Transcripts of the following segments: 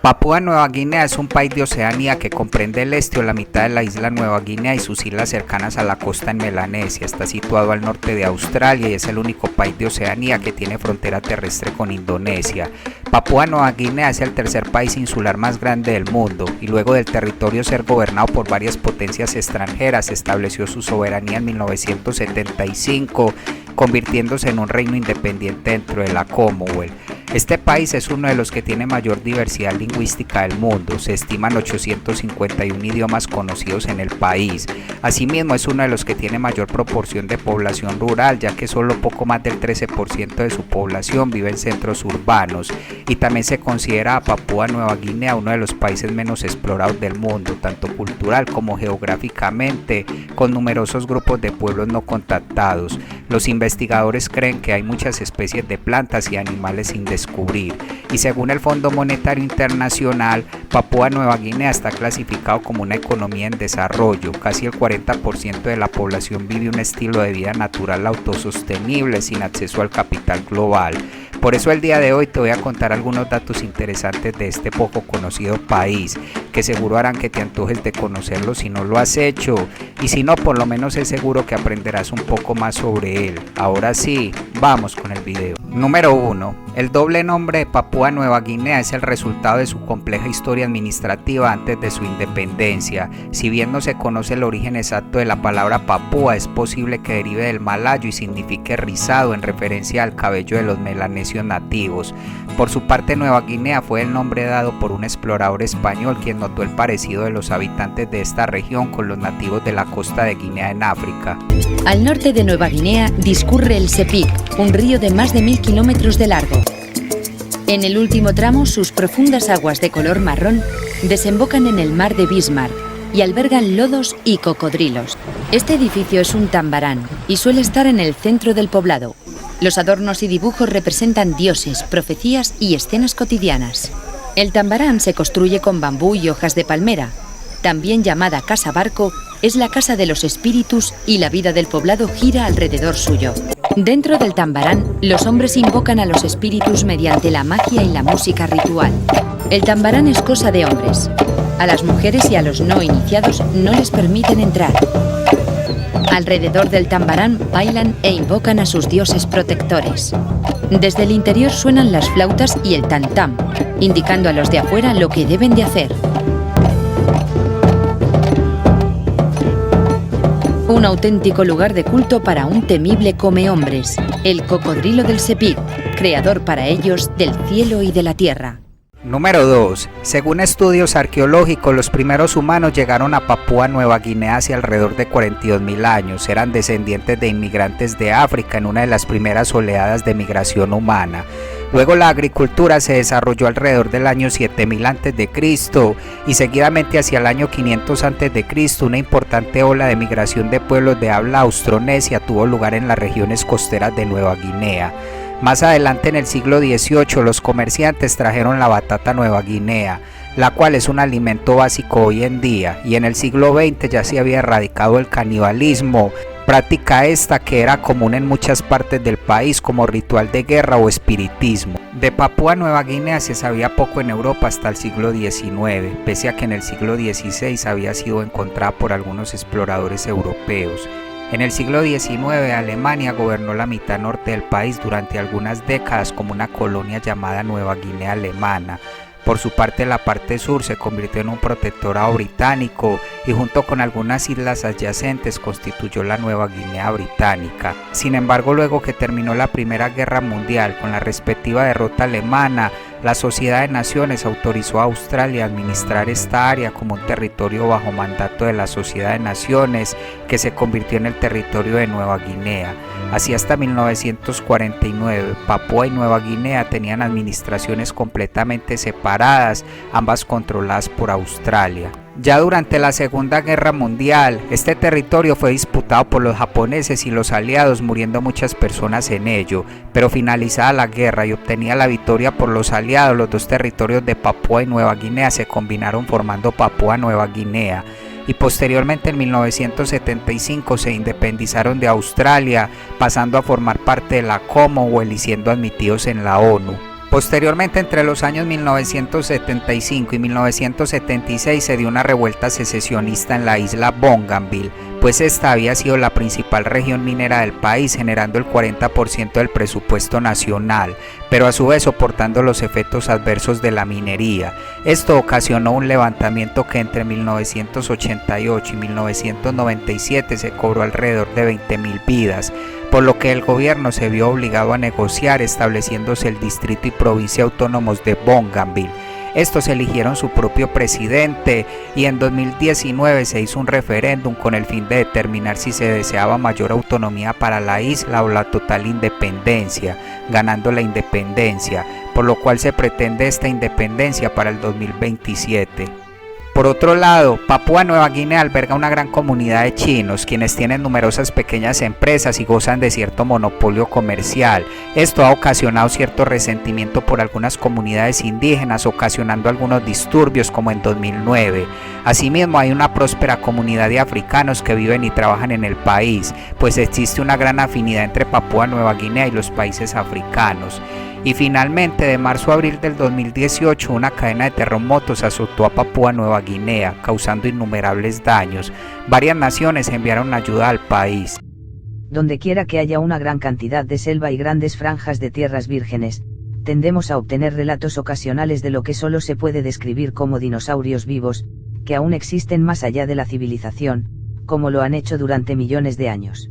Papúa Nueva Guinea es un país de Oceanía que comprende el este o la mitad de la isla Nueva Guinea y sus islas cercanas a la costa en Melanesia. Está situado al norte de Australia y es el único país de Oceanía que tiene frontera terrestre con Indonesia. Papúa Nueva Guinea es el tercer país insular más grande del mundo y luego del territorio ser gobernado por varias potencias extranjeras estableció su soberanía en 1975, convirtiéndose en un reino independiente dentro de la Commonwealth. Este país es uno de los que tiene mayor diversidad lingüística del mundo, se estiman 851 idiomas conocidos en el país. Asimismo es uno de los que tiene mayor proporción de población rural, ya que solo poco más del 13% de su población vive en centros urbanos, y también se considera a Papúa Nueva Guinea uno de los países menos explorados del mundo, tanto cultural como geográficamente, con numerosos grupos de pueblos no contactados. Los investigadores creen que hay muchas especies de plantas y animales sin descubrir, y según el Fondo Monetario Internacional, Papúa Nueva Guinea está clasificado como una economía en desarrollo. Casi el 40% de la población vive un estilo de vida natural autosostenible sin acceso al capital global. Por eso el día de hoy te voy a contar algunos datos interesantes de este poco conocido país, que seguro harán que te antojes de conocerlo si no lo has hecho, y si no, por lo menos es seguro que aprenderás un poco más sobre él. Ahora sí, vamos con el video. Número 1. El doble nombre de Papúa Nueva Guinea es el resultado de su compleja historia administrativa antes de su independencia. Si bien no se conoce el origen exacto de la palabra Papúa, es posible que derive del malayo y signifique rizado en referencia al cabello de los melanesios nativos. Por su parte, Nueva Guinea fue el nombre dado por un explorador español quien notó el parecido de los habitantes de esta región con los nativos de la costa de Guinea en África. Al norte de Nueva Guinea discurre el Sepik, un río de más de 1000 kilómetros de largo. En el último tramo, sus profundas aguas de color marrón desembocan en el mar de Bismarck y albergan lodos y cocodrilos. Este edificio es un tambarán y suele estar en el centro del poblado. Los adornos y dibujos representan dioses, profecías y escenas cotidianas. El tambarán se construye con bambú y hojas de palmera. También llamada casa barco, es la casa de los espíritus y la vida del poblado gira alrededor suyo. Dentro del tambarán, los hombres invocan a los espíritus mediante la magia y la música ritual. El tambarán es cosa de hombres. A las mujeres y a los no iniciados no les permiten entrar. Alrededor del tambarán bailan e invocan a sus dioses protectores. Desde el interior suenan las flautas y el tam-tam, indicando a los de afuera lo que deben de hacer. Un auténtico lugar de culto para un temible comehombres, el cocodrilo del Sepik, creador para ellos del cielo y de la tierra. Número 2. Según estudios arqueológicos, los primeros humanos llegaron a Papúa Nueva Guinea hace alrededor de 42.000 años. Eran descendientes de inmigrantes de África en una de las primeras oleadas de migración humana. Luego la agricultura se desarrolló alrededor del año 7000 a.C. y seguidamente hacia el año 500 a.C. una importante ola de migración de pueblos de habla austronesia tuvo lugar en las regiones costeras de Nueva Guinea. Más adelante en el siglo XVIII los comerciantes trajeron la batata Nueva Guinea, la cual es un alimento básico hoy en día, y en el siglo XX ya se había erradicado el canibalismo, práctica esta que era común en muchas partes del país como ritual de guerra o espiritismo. De Papúa Nueva Guinea se sabía poco en Europa hasta el siglo XIX, pese a que en el siglo XVI había sido encontrada por algunos exploradores europeos. En el siglo XIX, Alemania gobernó la mitad norte del país durante algunas décadas como una colonia llamada Nueva Guinea Alemana. Por su parte, la parte sur se convirtió en un protectorado británico y junto con algunas islas adyacentes constituyó la Nueva Guinea Británica. Sin embargo, luego que terminó la Primera Guerra Mundial con la respectiva derrota alemana, la Sociedad de Naciones autorizó a Australia a administrar esta área como un territorio bajo mandato de la Sociedad de Naciones, que se convirtió en el territorio de Nueva Guinea. Así hasta 1949, Papúa y Nueva Guinea tenían administraciones completamente separadas, ambas controladas por Australia. Ya durante la Segunda Guerra Mundial, este territorio fue disputado por los japoneses y los aliados, muriendo muchas personas en ello, pero finalizada la guerra y obtenida la victoria por los aliados, los dos territorios de Papúa y Nueva Guinea se combinaron formando Papúa Nueva Guinea. Y posteriormente en 1975 se independizaron de Australia, pasando a formar parte de la Commonwealth y siendo admitidos en la ONU. Posteriormente, entre los años 1975 y 1976 se dio una revuelta secesionista en la isla Bougainville, pues esta había sido la principal región minera del país, generando el 40% del presupuesto nacional, pero a su vez soportando los efectos adversos de la minería. Esto ocasionó un levantamiento que entre 1988 y 1997 se cobró alrededor de 20.000 vidas, por lo que el gobierno se vio obligado a negociar, estableciéndose el distrito y provincia autónomos de Bougainville. Estos eligieron su propio presidente y en 2019 se hizo un referéndum con el fin de determinar si se deseaba mayor autonomía para la isla o la total independencia, ganando la independencia, por lo cual se pretende esta independencia para el 2027. Por otro lado, Papúa Nueva Guinea alberga una gran comunidad de chinos, quienes tienen numerosas pequeñas empresas y gozan de cierto monopolio comercial. Esto ha ocasionado cierto resentimiento por algunas comunidades indígenas, ocasionando algunos disturbios como en 2009. Asimismo, hay una próspera comunidad de africanos que viven y trabajan en el país, pues existe una gran afinidad entre Papúa Nueva Guinea y los países africanos. Y finalmente, de marzo a abril del 2018, una cadena de terremotos azotó a Papúa Nueva Guinea, causando innumerables daños. Varias naciones enviaron ayuda al país. Donde quiera que haya una gran cantidad de selva y grandes franjas de tierras vírgenes, tendemos a obtener relatos ocasionales de lo que solo se puede describir como dinosaurios vivos, que aún existen más allá de la civilización, como lo han hecho durante millones de años.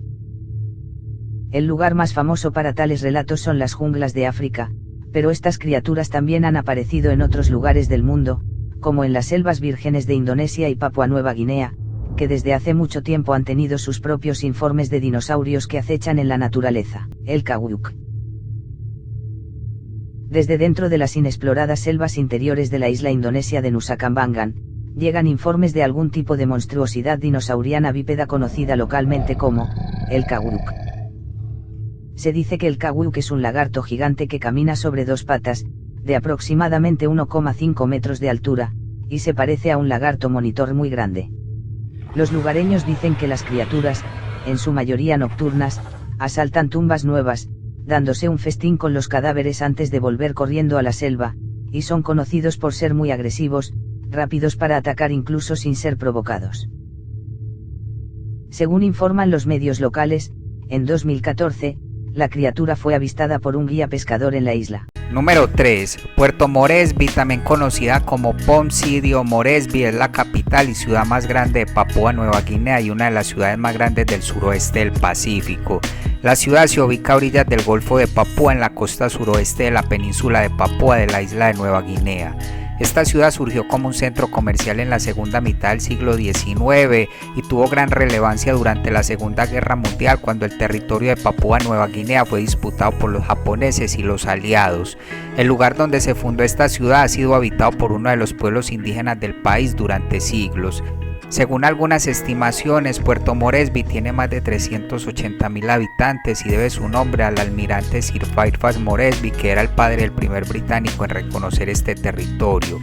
El lugar más famoso para tales relatos son las junglas de África, pero estas criaturas también han aparecido en otros lugares del mundo, como en las selvas vírgenes de Indonesia y Papua Nueva Guinea, que desde hace mucho tiempo han tenido sus propios informes de dinosaurios que acechan en la naturaleza. El Kawuk. Desde dentro de las inexploradas selvas interiores de la isla indonesia de Nusa Kambangan, llegan informes de algún tipo de monstruosidad dinosauriana bípeda conocida localmente como el Kawuk. Se dice que el Kawuk es un lagarto gigante que camina sobre dos patas, de aproximadamente 1,5 metros de altura, y se parece a un lagarto monitor muy grande. Los lugareños dicen que las criaturas, en su mayoría nocturnas, asaltan tumbas nuevas, dándose un festín con los cadáveres antes de volver corriendo a la selva, y son conocidos por ser muy agresivos, rápidos para atacar incluso sin ser provocados. Según informan los medios locales, en 2014, la criatura fue avistada por un guía pescador en la isla. Número 3. Puerto Moresby, también conocida como Pom-Sidio Moresby, es la capital y ciudad más grande de Papúa Nueva Guinea y una de las ciudades más grandes del suroeste del Pacífico. La ciudad se ubica a orillas del Golfo de Papúa, en la costa suroeste de la península de Papúa de la isla de Nueva Guinea. Esta ciudad surgió como un centro comercial en la segunda mitad del siglo XIX y tuvo gran relevancia durante la Segunda Guerra Mundial, cuando el territorio de Papúa Nueva Guinea fue disputado por los japoneses y los aliados. El lugar donde se fundó esta ciudad ha sido habitado por uno de los pueblos indígenas del país durante siglos. Según algunas estimaciones, Puerto Moresby tiene más de 380.000 habitantes y debe su nombre al almirante Sir Fairfax Moresby, que era el padre del primer británico en reconocer este territorio.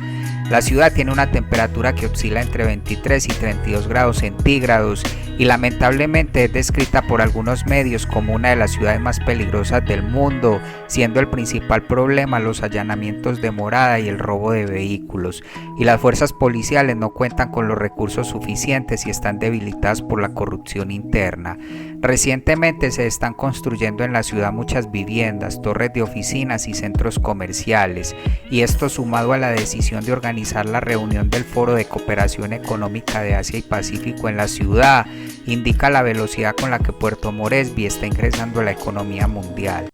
La ciudad tiene una temperatura que oscila entre 23 y 32 grados centígrados y lamentablemente es descrita por algunos medios como una de las ciudades más peligrosas del mundo, siendo el principal problema los allanamientos de morada y el robo de vehículos, y las fuerzas policiales no cuentan con los recursos suficientes y están debilitadas por la corrupción interna. Recientemente se están construyendo en la ciudad muchas viviendas, torres de oficinas y centros comerciales, y esto sumado a la decisión de organizar la reunión del Foro de Cooperación Económica de Asia y Pacífico en la ciudad, indica la velocidad con la que Puerto Moresby está ingresando a la economía mundial.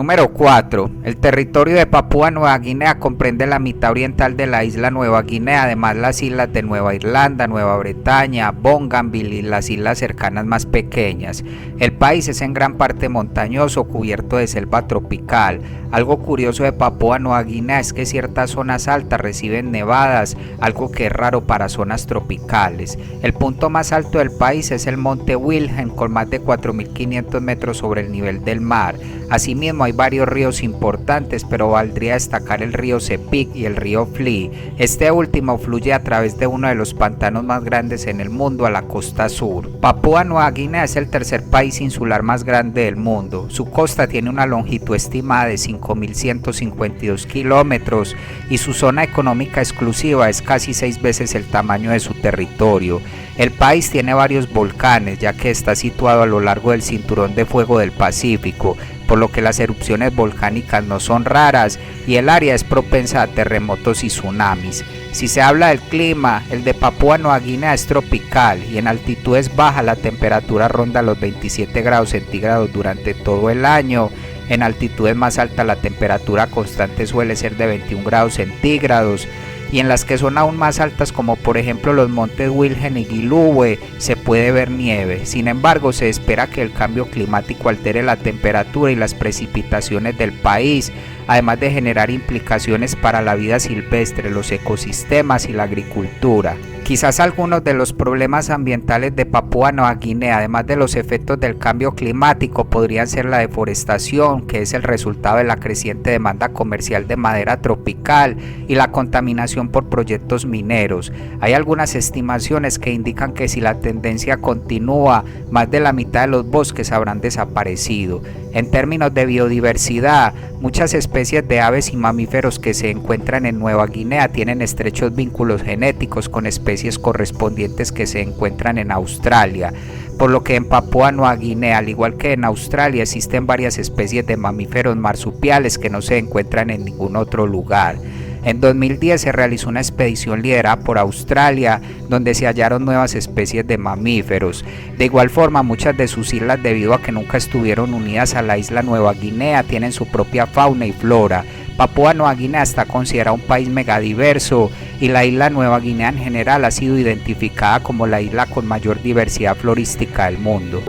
Número 4. El territorio de Papúa Nueva Guinea comprende la mitad oriental de la isla Nueva Guinea, además las islas de Nueva Irlanda, Nueva Bretaña, Bougainville y las islas cercanas más pequeñas. El país es en gran parte montañoso, cubierto de selva tropical. Algo curioso de Papúa Nueva Guinea es que ciertas zonas altas reciben nevadas, algo que es raro para zonas tropicales. El punto más alto del país es el monte Wilhelm, con más de 4.500 metros sobre el nivel del mar. Asimismo hay varios ríos importantes, pero valdría destacar el río Sepik y el río Flea. Este último fluye a través de uno de los pantanos más grandes en el mundo a la costa sur. Papúa Nueva Guinea es el tercer país insular más grande del mundo. Su costa tiene una longitud estimada de 5.152 kilómetros y su zona económica exclusiva es casi 6 veces el tamaño de su territorio. El país tiene varios volcanes, ya que está situado a lo largo del cinturón de fuego del Pacífico, por lo que las erupciones volcánicas no son raras y el área es propensa a terremotos y tsunamis. Si se habla del clima, el de Papúa Nueva Guinea es tropical y en altitudes bajas la temperatura ronda los 27 grados centígrados durante todo el año. En altitudes más altas la temperatura constante suele ser de 21 grados centígrados. Y en las que son aún más altas, como por ejemplo los montes Wilhelm y Gilhue, se puede ver nieve. Sin embargo, se espera que el cambio climático altere la temperatura y las precipitaciones del país, además de generar implicaciones para la vida silvestre, los ecosistemas y la agricultura. Quizás algunos de los problemas ambientales de Papúa Nueva Guinea, además de los efectos del cambio climático, podrían ser la deforestación, que es el resultado de la creciente demanda comercial de madera tropical, y la contaminación por proyectos mineros. Hay algunas estimaciones que indican que si la tendencia continúa, más de la mitad de los bosques habrán desaparecido. En términos de biodiversidad, muchas especies de aves y mamíferos que se encuentran en Nueva Guinea tienen estrechos vínculos genéticos con especies correspondientes que se encuentran en Australia, por lo que en Papúa Nueva Guinea, al igual que en Australia, existen varias especies de mamíferos marsupiales que no se encuentran en ningún otro lugar. En 2010 se realizó una expedición liderada por Australia, donde se hallaron nuevas especies de mamíferos. De igual forma, muchas de sus islas, debido a que nunca estuvieron unidas a la isla Nueva Guinea, tienen su propia fauna y flora. Papúa Nueva Guinea está considerada un país megadiverso y la isla Nueva Guinea en general ha sido identificada como la isla con mayor diversidad florística del mundo.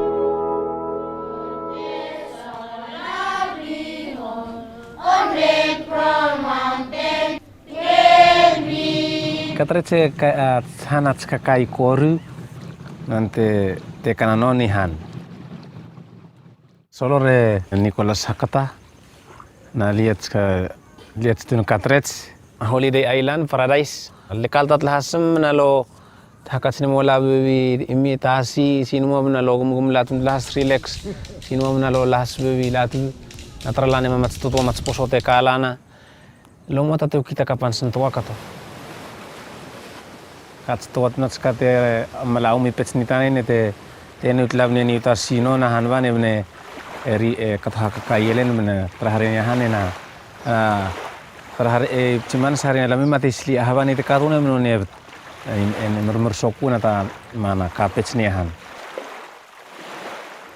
Katrece hanat kakai koru nante te kananonihan. Solo re Nicolas Hakata na lihat tunu katrec Holiday Island Paradise. Lekaltat lahasem nalo hakat sinimola bebi imitasi sinimo nalo gum latun lahas relax sinimo nalo lahas bebi latu natralane mamat tutu mat posote kalana lomata tu kita kapan sentua kato. Katstuat natskate malaumi petsnitane nete tenutlavne niuta sino na hanvane bne eri katha kayelen bne traharenya hanena trahar ciman sari lami matisli ahvane te karuna bne en murmur sokuna ta mana kapetsnihan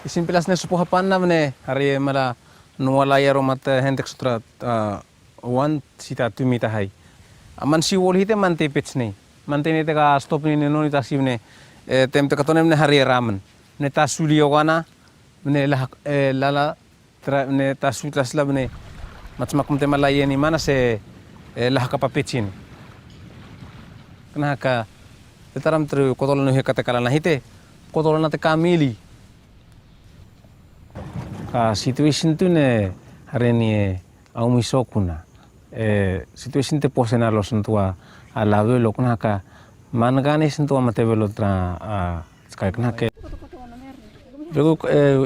isimpilasne supoha panna bne hari mala nuala yaro mat hentek sutra wan sita tumita hai aman si wolhite mante petsni mantene te ka stop ni no ni tasibne tem te katone ne hari ramen ne tasuliowana ne lala tra ne tasutlasla ne matmakum te malaye ni mana se lah ka papechin kana ka taram tru kotol no he kata kala nahite kotol na te kamili ka situation tu ne hari ni au misokuna situation te posena los ntua alave lo kuna ka mangane sinto amate velo tra ska kuna ke luego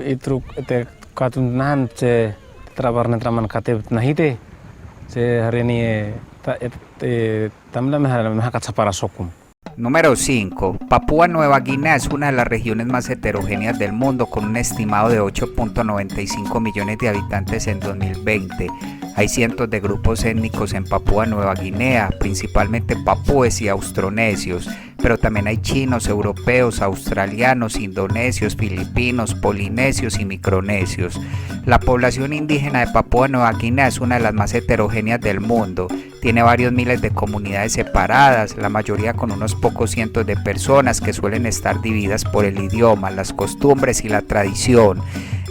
itru te katun nan te trabarne traman kate nahite se hareni tamla me hakatsa para sokum. Número 5. Papúa Nueva Guinea es una de las regiones más heterogéneas del mundo, con un estimado de 8.95 millones de habitantes en 2020. Hay cientos de grupos étnicos en Papúa Nueva Guinea, principalmente papúes y austronesios. pero también hay chinos, europeos, australianos, indonesios, filipinos, polinesios y micronesios. La población indígena de Papúa Nueva Guinea es una de las más heterogéneas del mundo. Tiene varios miles de comunidades separadas, la mayoría con unos pocos cientos de personas que suelen estar divididas por el idioma, las costumbres y la tradición.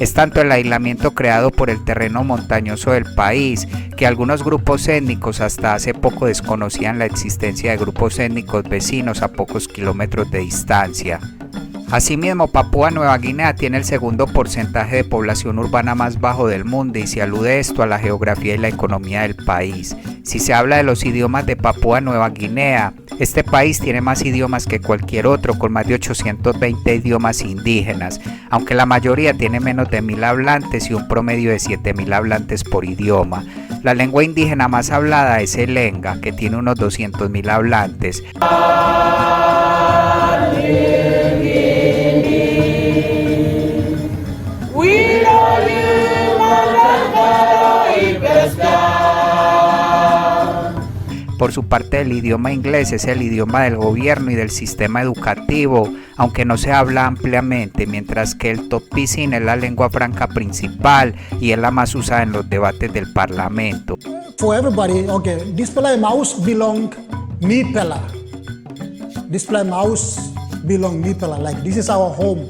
Es tanto el aislamiento creado por el terreno montañoso del país que algunos grupos étnicos hasta hace poco desconocían la existencia de grupos étnicos vecinos a pocos kilómetros de distancia. Asimismo, Papúa Nueva Guinea tiene el segundo porcentaje de población urbana más bajo del mundo y se alude esto a la geografía y la economía del país. Si se habla de los idiomas de Papúa Nueva Guinea, este país tiene más idiomas que cualquier otro, con más de 820 idiomas indígenas, aunque la mayoría tiene menos de 1000 hablantes y un promedio de 7000 hablantes por idioma. La lengua indígena más hablada es el lenga, que tiene unos 200.000 hablantes. Por su parte, el idioma inglés es el idioma del gobierno y del sistema educativo, aunque no se habla ampliamente, mientras que el Topisin es la lengua franca principal y es la más usada en los debates del parlamento. For everybody, okay, this play mouse belong me pela. This play mouse belong me pela. Like this is our home.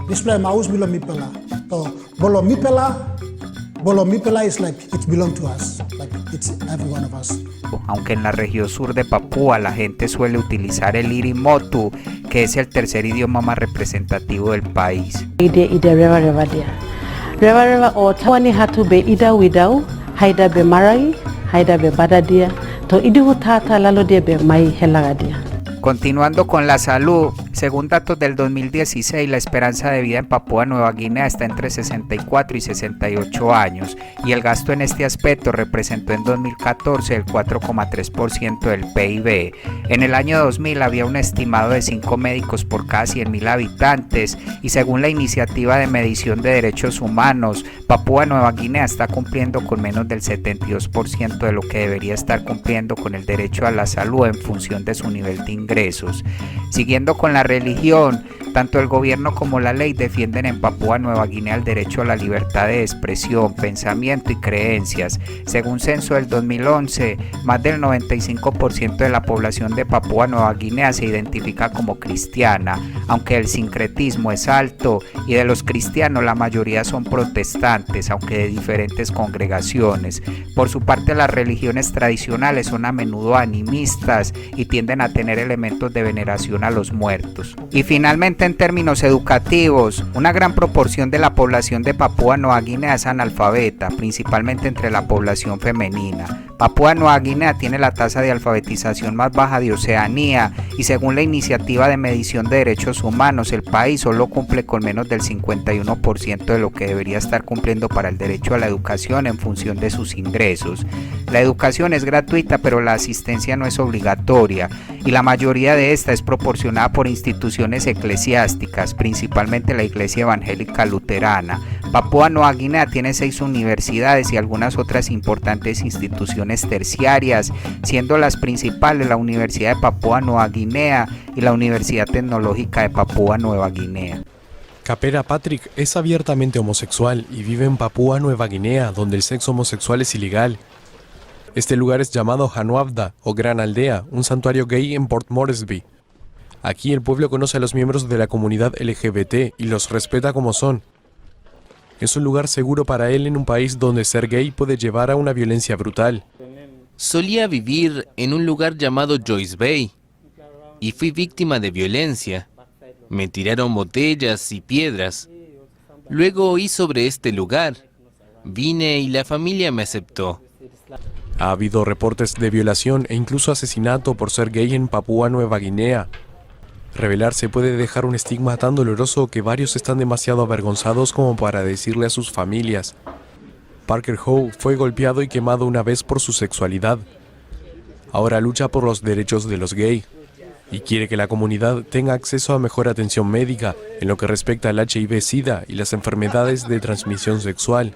This play mouse belong me pela. So bolo me pela is like it belong to us. Like it's every one of us. Aunque en la región sur de Papúa la gente suele utilizar el irimotu, que es el tercer idioma más representativo del país. Continuando con la salud, según datos del 2016, la esperanza de vida en Papúa Nueva Guinea está entre 64 y 68 años y el gasto en este aspecto representó en 2014 el 4,3% del PIB. En el año 2000 había un estimado de 5 médicos por cada 100.000 habitantes y según la Iniciativa de Medición de Derechos Humanos, Papúa Nueva Guinea está cumpliendo con menos del 72% de lo que debería estar cumpliendo con el derecho a la salud en función de su nivel de ingresos. Siguiendo con la religión, tanto el gobierno como la ley defienden en Papúa Nueva Guinea el derecho a la libertad de expresión, pensamiento y creencias. Según censo del 2011, más del 95% de la población de Papúa Nueva Guinea se identifica como cristiana, aunque el sincretismo es alto y de los cristianos la mayoría son protestantes, aunque de diferentes congregaciones. Por su parte, las religiones tradicionales son a menudo animistas y tienden a tener elementos de veneración a los muertos. Y finalmente, en términos educativos, una gran proporción de la población de Papúa Nueva Guinea es analfabeta, principalmente entre la población femenina. Papúa Nueva Guinea tiene la tasa de alfabetización más baja de Oceanía y según la Iniciativa de Medición de Derechos Humanos, el país solo cumple con menos del 51% de lo que debería estar cumpliendo para el derecho a la educación en función de sus ingresos. La educación es gratuita, pero la asistencia no es obligatoria y la mayoría de esta es proporcionada por instituciones eclesiásticas, principalmente la Iglesia Evangélica Luterana. Papúa Nueva Guinea tiene 6 universidades y algunas otras importantes instituciones terciarias, siendo las principales la Universidad de Papúa Nueva Guinea y la Universidad Tecnológica de Papúa Nueva Guinea. Kapera Patrick es abiertamente homosexual y vive en Papúa Nueva Guinea, donde el sexo homosexual es ilegal. Este lugar es llamado Hanuabda o Gran Aldea, un santuario gay en Port Moresby. Aquí el pueblo conoce a los miembros de la comunidad LGBT y los respeta como son. Es un lugar seguro para él en un país donde ser gay puede llevar a una violencia brutal. Solía vivir en un lugar llamado Joyce Bay y fui víctima de violencia. Me tiraron botellas y piedras. Luego oí sobre este lugar. Vine y la familia me aceptó. Ha habido reportes de violación e incluso asesinato por ser gay en Papúa Nueva Guinea. Revelarse puede dejar un estigma tan doloroso que varios están demasiado avergonzados como para decirle a sus familias. Parker Howe fue golpeado y quemado una vez por su sexualidad. Ahora lucha por los derechos de los gays y quiere que la comunidad tenga acceso a mejor atención médica en lo que respecta al HIV-Sida y las enfermedades de transmisión sexual.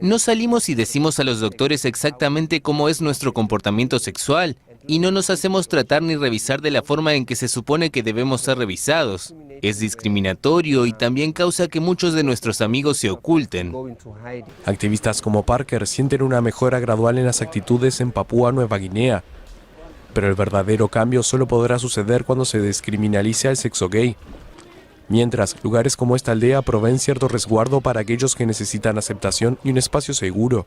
No salimos y decimos a los doctores exactamente cómo es nuestro comportamiento sexual. y no nos hacemos tratar ni revisar de la forma en que se supone que debemos ser revisados. Es discriminatorio y también causa que muchos de nuestros amigos se oculten. Activistas como Parker sienten una mejora gradual en las actitudes en Papúa Nueva Guinea, pero el verdadero cambio solo podrá suceder cuando se descriminalice al sexo gay. Mientras, lugares como esta aldea proveen cierto resguardo para aquellos que necesitan aceptación y un espacio seguro.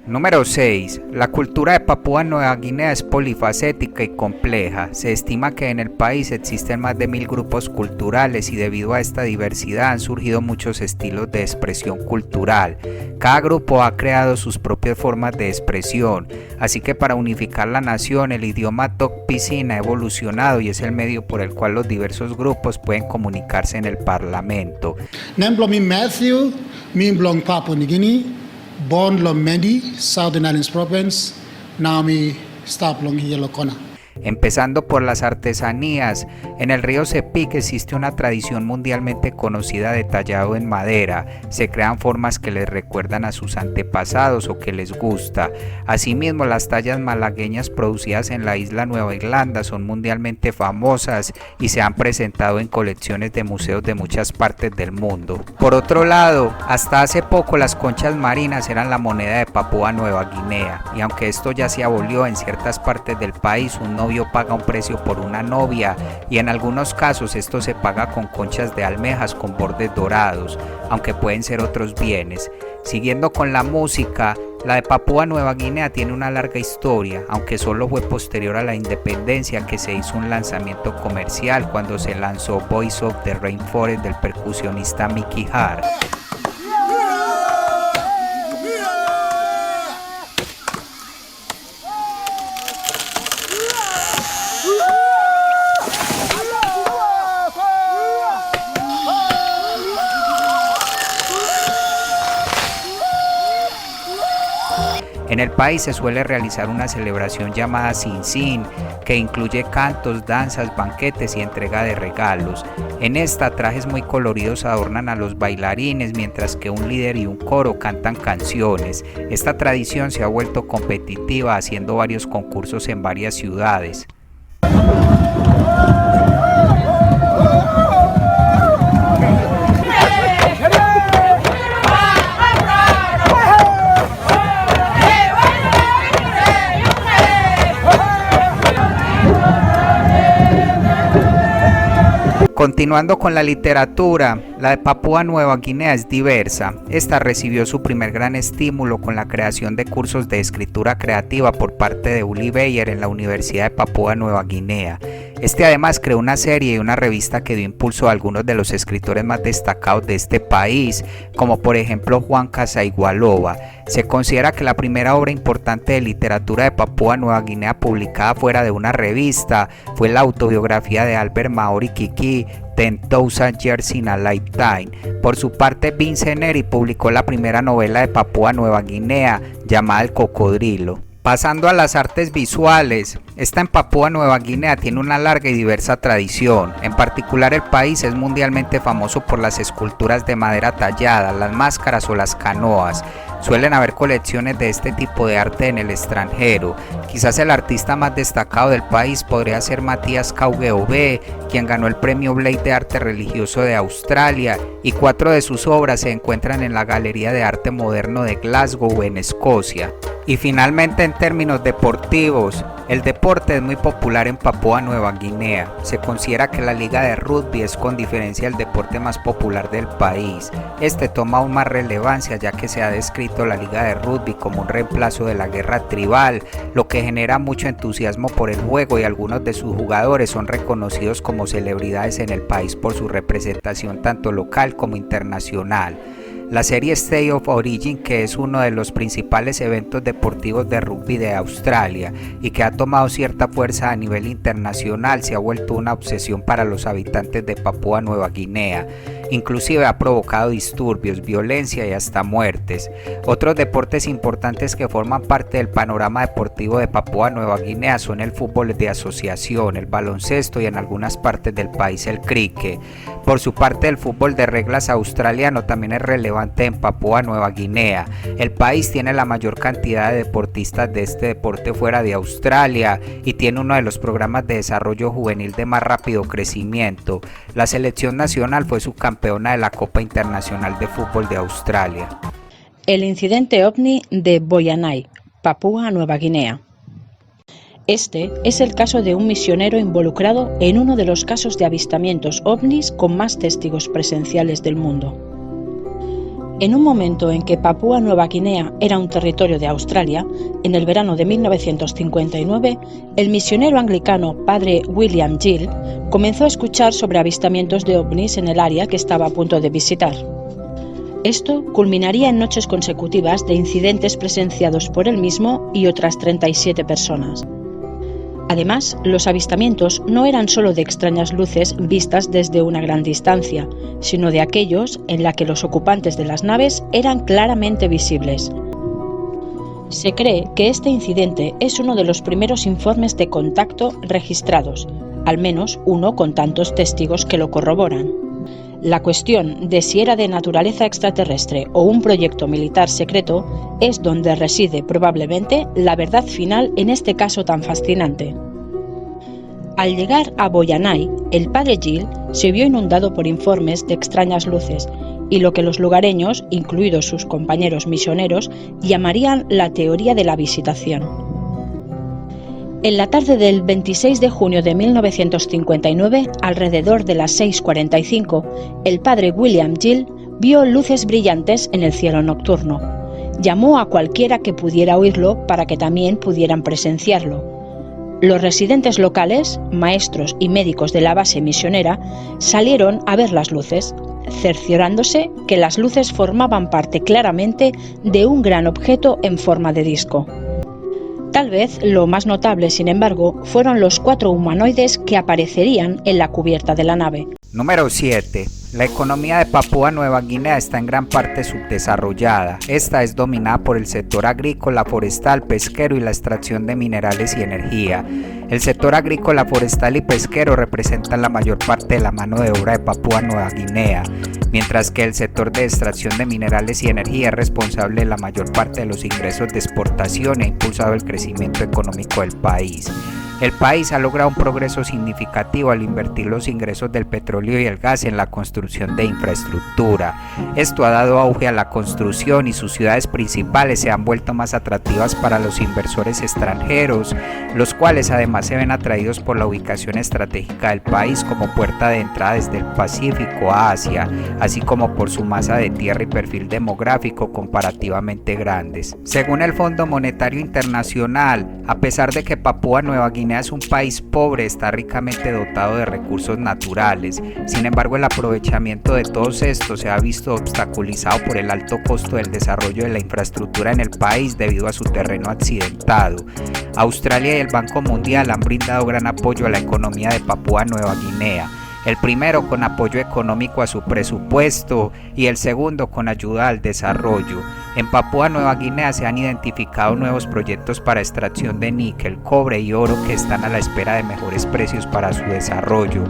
Número 6. La cultura de Papúa Nueva Guinea es polifacética y compleja. Se estima que en el país existen más de 1000 grupos culturales y debido a esta diversidad han surgido muchos estilos de expresión cultural. Cada grupo ha creado sus propias formas de expresión, así que para unificar la nación el idioma Tok Pisin ha evolucionado y es el medio por el cual los diversos grupos pueden comunicarse en el parlamento. Nemblomi Matthew, Mimblong Papua New Guinea. Born Lomendi, Southern Islands Province, Naomi Staplong y Yelocona. Empezando por las artesanías, en el río Sepik existe una tradición mundialmente conocida de tallado en madera. Se crean formas que les recuerdan a sus antepasados o que les gusta. Asimismo, las tallas malagueñas producidas en la isla Nueva Irlanda son mundialmente famosas y se han presentado en colecciones de museos de muchas partes del mundo. Por otro lado, hasta hace poco las conchas marinas eran la moneda de Papúa Nueva Guinea, y aunque esto ya se abolió en ciertas partes del país, un novio paga un precio por una novia y en algunos casos esto se paga con conchas de almejas con bordes dorados, aunque pueden ser otros bienes. Siguiendo con la música, la de Papúa Nueva Guinea tiene una larga historia, aunque solo fue posterior a la independencia que se hizo un lanzamiento comercial cuando se lanzó Voice of the Rainforest del percusionista Mickey Hart. En el país se suele realizar una celebración llamada Sin Sin, que incluye cantos, danzas, banquetes y entrega de regalos. En esta, trajes muy coloridos adornan a los bailarines, mientras que un líder y un coro cantan canciones. Esta tradición se ha vuelto competitiva, haciendo varios concursos en varias ciudades. Continuando con la literatura, la de Papúa Nueva Guinea es diversa. Esta recibió su primer gran estímulo con la creación de cursos de escritura creativa por parte de Uli Beyer en la Universidad de Papúa Nueva Guinea. Este además creó una serie y una revista que dio impulso a algunos de los escritores más destacados de este país, como por ejemplo Juan Casaigualoba. Se considera que la primera obra importante de literatura de Papúa Nueva Guinea publicada fuera de una revista fue la autobiografía de Albert Maori Kiki, 10,000 Years in a Lifetime. Por su parte, Vincent Neri publicó la primera novela de Papúa Nueva Guinea llamada El Cocodrilo. Pasando a las artes visuales, esta en Papúa Nueva Guinea tiene una larga y diversa tradición. En particular, el país es mundialmente famoso por las esculturas de madera tallada, las máscaras o las canoas. Suelen haber colecciones de este tipo de arte en el extranjero. Quizás el artista más destacado del país podría ser Matías Kaugeobé, quien ganó el premio Blake de arte religioso de Australia, y 4 de sus obras se encuentran en la Galería de Arte Moderno de Glasgow, en Escocia. Y finalmente, en términos deportivos, el deporte es muy popular en Papúa Nueva Guinea. Se considera que la liga de rugby es con diferencia el deporte más popular del país. Este toma aún más relevancia ya que se ha descrito la liga de rugby como un reemplazo de la guerra tribal, lo que genera mucho entusiasmo por el juego, y algunos de sus jugadores son reconocidos como celebridades en el país por su representación tanto local como internacional. La serie State of Origin, que es uno de los principales eventos deportivos de rugby de Australia y que ha tomado cierta fuerza a nivel internacional, se ha vuelto una obsesión para los habitantes de Papúa Nueva Guinea. inclusive ha provocado disturbios, violencia y hasta muertes. Otros deportes importantes que forman parte del panorama deportivo de Papúa Nueva Guinea son el fútbol de asociación, el baloncesto y en algunas partes del país el cricket. Por su parte, el fútbol de reglas australiano también es relevante en Papúa Nueva Guinea. El país tiene la mayor cantidad de deportistas de este deporte fuera de Australia y tiene uno de los programas de desarrollo juvenil de más rápido crecimiento. La selección nacional fue subcampeona de la Copa Internacional de Fútbol de Australia. El incidente ovni de Boyanai, Papúa Nueva Guinea. Este es el caso de un misionero involucrado en uno de los casos de avistamientos ovnis con más testigos presenciales del mundo. En un momento en que Papúa Nueva Guinea era un territorio de Australia, en el verano de 1959, el misionero anglicano padre William Gill comenzó a escuchar sobre avistamientos de ovnis en el área que estaba a punto de visitar. Esto culminaría en noches consecutivas de incidentes presenciados por él mismo y otras 37 personas. Además, los avistamientos no eran solo de extrañas luces vistas desde una gran distancia, sino de aquellos en la que los ocupantes de las naves eran claramente visibles. Se cree que este incidente es uno de los primeros informes de contacto registrados, al menos uno con tantos testigos que lo corroboran. La cuestión de si era de naturaleza extraterrestre o un proyecto militar secreto es donde reside probablemente la verdad final en este caso tan fascinante. Al llegar a Boyanai, el padre Gill se vio inundado por informes de extrañas luces y lo que los lugareños, incluidos sus compañeros misioneros, llamarían la teoría de la visitación. En la tarde del 26 de junio de 1959, alrededor de las 6:45, el padre William Gill vio luces brillantes en el cielo nocturno. Llamó a cualquiera que pudiera oírlo para que también pudieran presenciarlo. Los residentes locales, maestros y médicos de la base misionera, salieron a ver las luces, cerciorándose que las luces formaban parte claramente de un gran objeto en forma de disco. Tal vez lo más notable, sin embargo, fueron los 4 humanoides que aparecerían en la cubierta de la nave. Número 7. La economía de Papúa Nueva Guinea está en gran parte subdesarrollada. Esta es dominada por el sector agrícola, forestal, pesquero y la extracción de minerales y energía. El sector agrícola, forestal y pesquero representan la mayor parte de la mano de obra de Papúa Nueva Guinea, mientras que el sector de extracción de minerales y energía es responsable de la mayor parte de los ingresos de exportación e ha impulsado el crecimiento económico del país. El país ha logrado un progreso significativo al invertir los ingresos del petróleo y el gas en la construcción de infraestructura. Esto ha dado auge a la construcción y sus ciudades principales se han vuelto más atractivas para los inversores extranjeros, los cuales además se ven atraídos por la ubicación estratégica del país como puerta de entrada desde el Pacífico a Asia, así como por su masa de tierra y perfil demográfico comparativamente grandes. Según el Fondo Monetario Internacional, a pesar de que Papúa Nueva Guinea es un país pobre, está ricamente dotado de recursos naturales. Sin embargo, el aprovechamiento de todos estos se ha visto obstaculizado por el alto costo del desarrollo de la infraestructura en el país debido a su terreno accidentado. Australia y el Banco Mundial han brindado gran apoyo a la economía de Papúa Nueva Guinea. El primero con apoyo económico a su presupuesto y el segundo con ayuda al desarrollo. En Papúa Nueva Guinea se han identificado nuevos proyectos para extracción de níquel, cobre y oro que están a la espera de mejores precios para su desarrollo.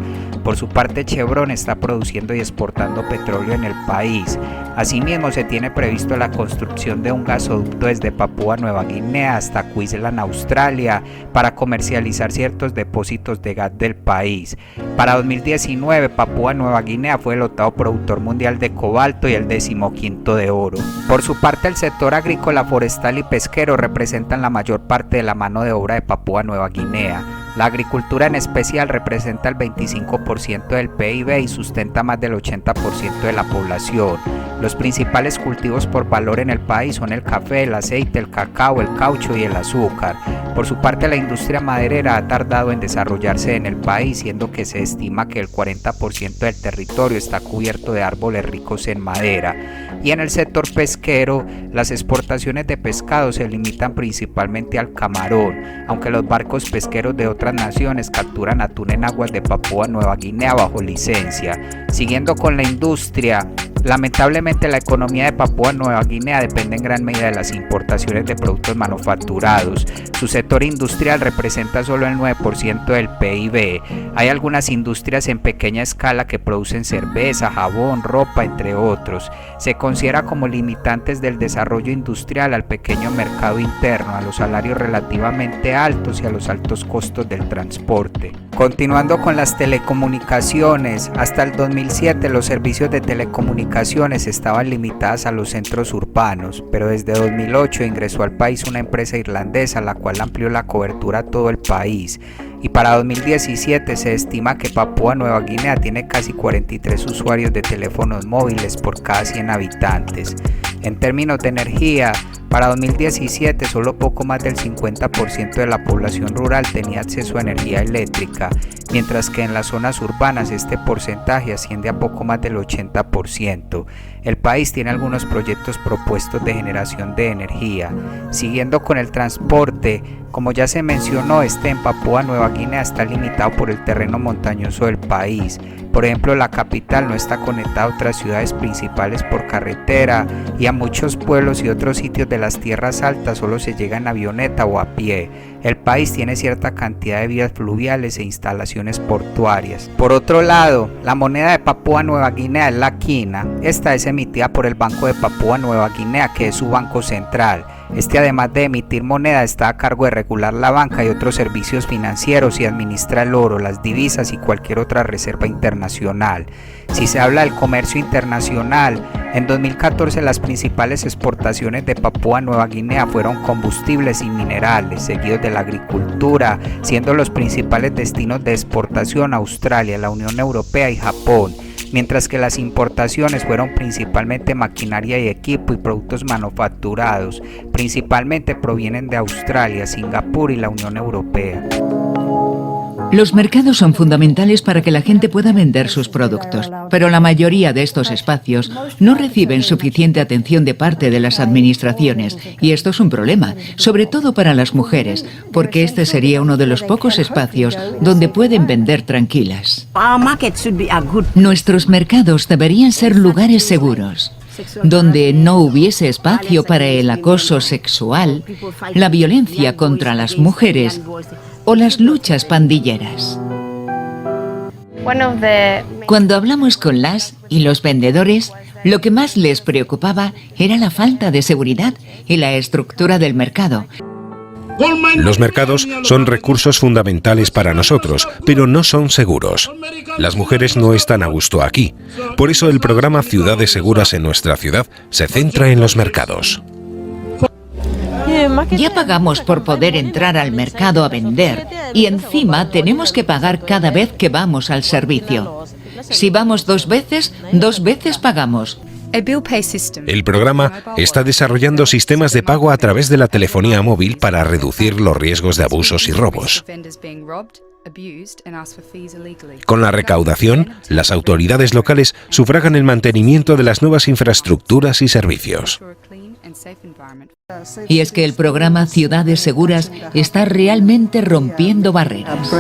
Por su parte, Chevron está produciendo y exportando petróleo en el país. Asimismo, se tiene previsto la construcción de un gasoducto desde Papúa Nueva Guinea hasta Queensland, Australia, para comercializar ciertos depósitos de gas del país. Para 2019, Papúa Nueva Guinea fue el 8º productor mundial de cobalto y el 15º de oro. Por su parte, el sector agrícola, forestal y pesquero representan la mayor parte de la mano de obra de Papúa Nueva Guinea. La agricultura en especial representa el 25% del PIB y sustenta más del 80% de la población. Los principales cultivos por valor en el país son el café, el aceite, el cacao, el caucho y el azúcar. Por su parte, la industria maderera ha tardado en desarrollarse en el país, siendo que se estima que el 40% del territorio está cubierto de árboles ricos en madera. Y en el sector pesquero, las exportaciones de pescado se limitan principalmente al camarón, aunque los barcos pesqueros de otras naciones capturan atún en aguas de Papúa Nueva Guinea bajo licencia. Siguiendo con la industria, lamentablemente la economía de Papúa Nueva Guinea depende en gran medida de las importaciones de productos manufacturados. Su sector industrial representa solo el 9% del PIB. Hay algunas industrias en pequeña escala que producen cerveza, jabón, ropa, entre otros. Se considera como limitantes del desarrollo industrial al pequeño mercado interno, a los salarios relativamente altos y a los altos costos del transporte. Continuando con las telecomunicaciones, hasta el 2007 los servicios de telecomunicaciones estaban limitados a los centros urbanos, pero desde 2008 ingresó al país una empresa irlandesa, la cual amplió la cobertura a todo el país. Y para 2017 se estima que Papúa Nueva Guinea tiene casi 43 usuarios de teléfonos móviles por cada 100 habitantes. En términos de energía, para 2017 solo poco más del 50% de la población rural tenía acceso a energía eléctrica, mientras que en las zonas urbanas este porcentaje asciende a poco más del 80%. El país tiene algunos proyectos propuestos de generación de energía. Siguiendo con el transporte, como ya se mencionó, en Papúa Nueva Guinea está limitado por el terreno montañoso del país. Por ejemplo, la capital no está conectada a otras ciudades principales por carretera, y a muchos pueblos y otros sitios de las tierras altas solo se llega en avioneta o a pie. El país tiene cierta cantidad de vías fluviales e instalaciones portuarias. Por otro lado, la moneda de Papúa Nueva Guinea es la quina. Esta es emitida por el Banco de Papúa Nueva Guinea, que es su banco central. Además de emitir moneda, está a cargo de regular la banca y otros servicios financieros y administra el oro, las divisas y cualquier otra reserva internacional. Si se habla del comercio internacional, en 2014 las principales exportaciones de Papúa Nueva Guinea fueron combustibles y minerales, seguidos de la agricultura, siendo los principales destinos de exportación Australia, la Unión Europea y Japón, mientras que las importaciones fueron principalmente maquinaria y equipo y productos manufacturados, principalmente provienen de Australia, Singapur y la Unión Europea. Los mercados son fundamentales para que la gente pueda vender sus productos, pero la mayoría de estos espacios no reciben suficiente atención de parte de las administraciones, y esto es un problema, sobre todo para las mujeres, porque este sería uno de los pocos espacios donde pueden vender tranquilas. Nuestros mercados deberían ser lugares seguros, donde no hubiese espacio para el acoso sexual, la violencia contra las mujeres o las luchas pandilleras. Cuando hablamos con las y los vendedores, lo que más les preocupaba era la falta de seguridad y la estructura del mercado. Los mercados son recursos fundamentales para nosotros, pero no son seguros. Las mujeres no están a gusto aquí. Por eso el programa Ciudades Seguras en nuestra ciudad se centra en los mercados. Ya pagamos por poder entrar al mercado a vender y encima tenemos que pagar cada vez que vamos al servicio. Si vamos dos veces pagamos. El programa está desarrollando sistemas de pago a través de la telefonía móvil para reducir los riesgos de abusos y robos. Con la recaudación, las autoridades locales sufragan el mantenimiento de las nuevas infraestructuras y servicios. Y es que el programa Ciudades Seguras está realmente rompiendo barreras.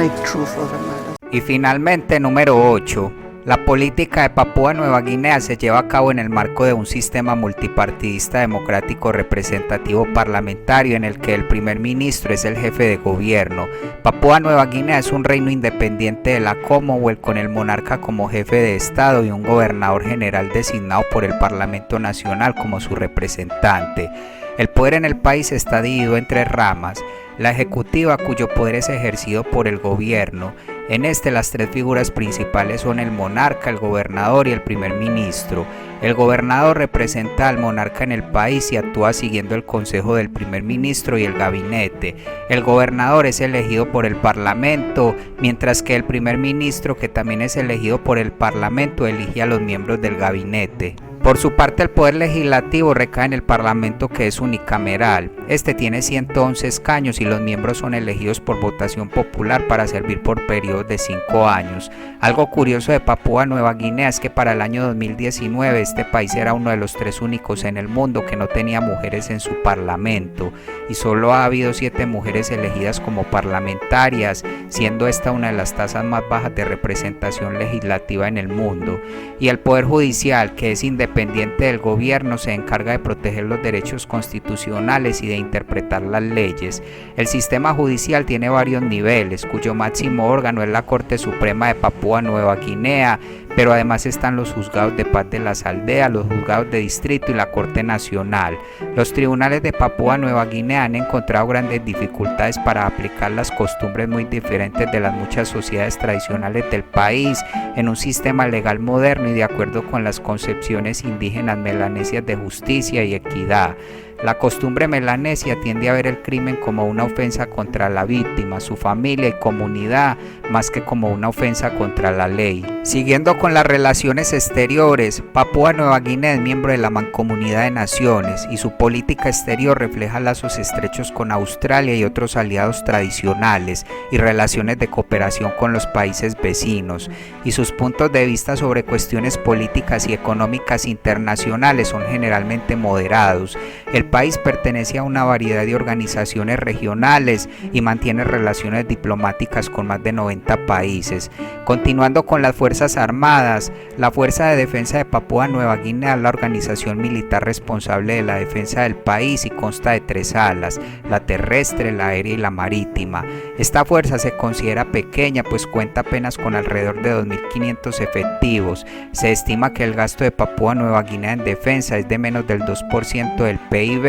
Y finalmente, número 8. La política de Papúa Nueva Guinea se lleva a cabo en el marco de un sistema multipartidista democrático representativo parlamentario en el que el primer ministro es el jefe de gobierno. Papúa Nueva Guinea es un reino independiente de la Commonwealth, con el monarca como jefe de estado y un gobernador general designado por el Parlamento Nacional como su representante. El poder en el país está dividido en tres ramas: la ejecutiva, cuyo poder es ejercido por el gobierno. En las tres figuras principales son el monarca, el gobernador y el primer ministro. El gobernador representa al monarca en el país y actúa siguiendo el consejo del primer ministro y el gabinete. El gobernador es elegido por el parlamento, mientras que el primer ministro, que también es elegido por el parlamento, elige a los miembros del gabinete. Por su parte, el poder legislativo recae en el Parlamento, que es unicameral. Este tiene 111 escaños y los miembros son elegidos por votación popular para servir por periodos de 5 años. Algo curioso de Papúa Nueva Guinea es que para el año 2019 este país era uno de los 3 únicos en el mundo que no tenía mujeres en su parlamento, y solo ha habido 7 mujeres elegidas como parlamentarias, siendo esta una de las tasas más bajas de representación legislativa en el mundo. Y el poder judicial, que es independiente del gobierno, se encarga de proteger los derechos constitucionales y de interpretar las leyes. El sistema judicial tiene varios niveles, cuyo máximo órgano es la Corte Suprema de Papúa Nueva Guinea, pero además están los juzgados de paz de las aldeas, los juzgados de distrito y la Corte Nacional. Los tribunales de Papúa Nueva Guinea han encontrado grandes dificultades para aplicar las costumbres muy diferentes de las muchas sociedades tradicionales del país en un sistema legal moderno y de acuerdo con las concepciones indígenas melanesias de justicia y equidad. La costumbre melanesia tiende a ver el crimen como una ofensa contra la víctima, su familia y comunidad, más que como una ofensa contra la ley. Siguiendo con las relaciones exteriores, Papúa Nueva Guinea es miembro de la Mancomunidad de Naciones y su política exterior refleja lazos estrechos con Australia y otros aliados tradicionales y relaciones de cooperación con los países vecinos, y sus puntos de vista sobre cuestiones políticas y económicas internacionales son generalmente moderados. El país pertenece a una variedad de organizaciones regionales y mantiene relaciones diplomáticas con más de 90 países. Continuando con las Fuerzas Armadas, la Fuerza de Defensa de Papúa Nueva Guinea es la organización militar responsable de la defensa del país y consta de 3 alas, la terrestre, la aérea y la marítima. Esta fuerza se considera pequeña, pues cuenta apenas con alrededor de 2.500 efectivos. Se estima que el gasto de Papúa Nueva Guinea en defensa es de menos del 2% del PIB,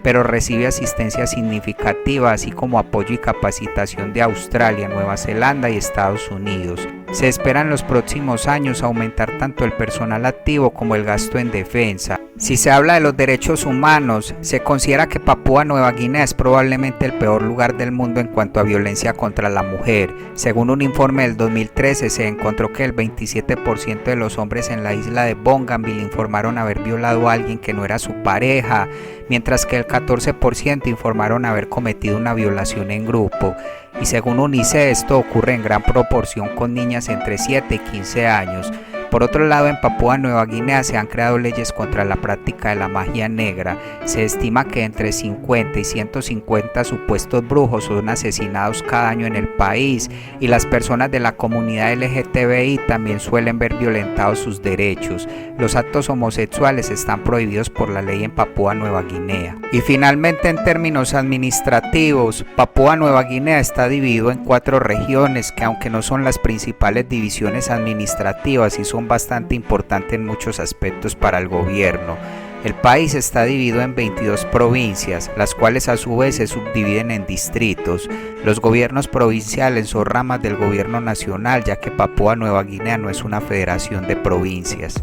pero recibe asistencia significativa, así como apoyo y capacitación de Australia, Nueva Zelanda y Estados Unidos. Se espera en los próximos años aumentar tanto el personal activo como el gasto en defensa. Si se habla de los derechos humanos, se considera que Papúa Nueva Guinea es probablemente el peor lugar del mundo en cuanto a violencia contra la mujer. Según un informe del 2013, se encontró que el 27% de los hombres en la isla de Bougainville informaron haber violado a alguien que no era su pareja, mientras que el 14% informaron haber cometido una violación en grupo. Y según UNICEF, esto ocurre en gran proporción con niñas entre 7 y 15 años. Por otro lado, en Papúa Nueva Guinea se han creado leyes contra la práctica de la magia negra. Se estima que entre 50 y 150 supuestos brujos son asesinados cada año en el país, y las personas de la comunidad LGTBI también suelen ver violentados sus derechos. Los actos homosexuales están prohibidos por la ley en Papúa Nueva Guinea. Y finalmente, en términos administrativos, Papúa Nueva Guinea está dividido en 4 regiones que, aunque no son las principales divisiones administrativas, sí son bastante importantes en muchos aspectos para el gobierno. El país está dividido en 22 provincias, las cuales a su vez se subdividen en distritos. Los gobiernos provinciales son ramas del gobierno nacional, ya que Papúa Nueva Guinea no es una federación de provincias.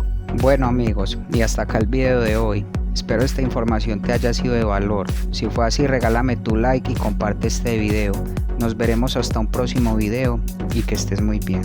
Bueno amigos, y hasta acá el video de hoy. Espero esta información te haya sido de valor. Si fue así, regálame tu like y comparte este video. Nos veremos hasta un próximo video y que estés muy bien.